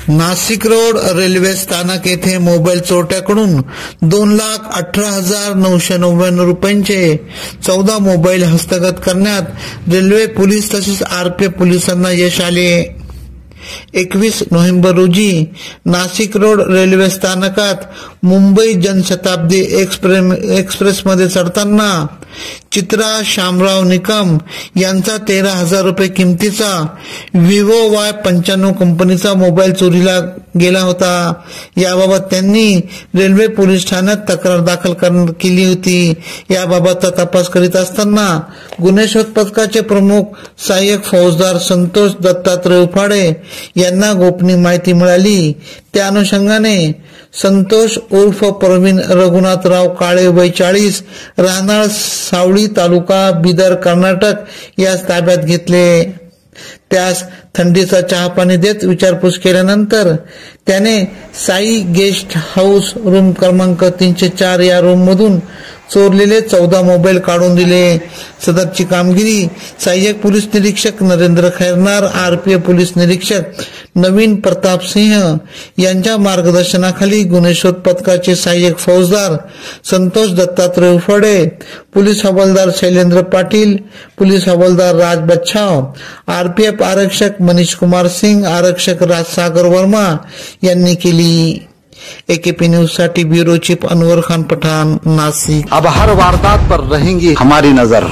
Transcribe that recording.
Nashik road railway स्थानक येथे mobile चोरट्याकडून 2,18,999 रुपयांचे 14 मोबाईल हस्तगत करण्यात रेल्वे पोलीस तसेच आरपीएफ पोलिसांना यश आले। 21 नोव्हेंबर रोजी नाशिक रोड रेल्वे स्थानकात मुंबई जनशताब्दी एक्सप्रेस मध्ये चढताना चित्रा शामराव निकम यांचा 13,000 रुपये किमतीचा विवो Y95 कंपनीचा मोबाईल चोरीला गेला होता। याबाबत त्यांनी रेल्वे पोलीस ठाण्यात तक्रार दाखल केली होती। याबाबतचा तपास करीत असताना गुन्हे शोध पथकाचे प्रमुख सहाय्यक फौजदार संतोष दत्तात्रय उफाडे यांना गोपनीय माहिती मिळाली। त्या अनुषंगाने संतोष उर्फ प्रवीण रघुनाथराव काळे वय 40 राहणार सावळी तालुका बिदर कर्नाटक यास ताब्यात घेतले। त्यास थंडीचा चहा पाणी देत विचारपूस केल्यानंतर त्याने साई गेस्ट हाऊस रूम क्रमांक 304 या रूम मधून चोरलेले 14 मोबाईल काढून दिले। सदरची कामगिरी सहाय्यक पोलीस निरीक्षक नरेंद्र खैरनार, आरपीएफ पोलीस निरीक्षक नवीन प्रताप सिंह यांच्या मार्गदर्शनाखाली गुन्हे शोध पथकाचे सहाय्यक फौजदार संतोष दत्तात्रय उफाडे, पोलीस हवालदार शैलेंद्र पाटील, पोलीस हवालदार राज बच्छाव, आरपीएफ आरक्षक मनीष कुमार सिंह, आरक्षक राजसागर वर्मा यांनी केली। एकेपी न्यूज साठी ब्यूरो चीफ अनवर खान पठान, नासिक। अब हर वारदात पर रहेंगी हमारी नजर।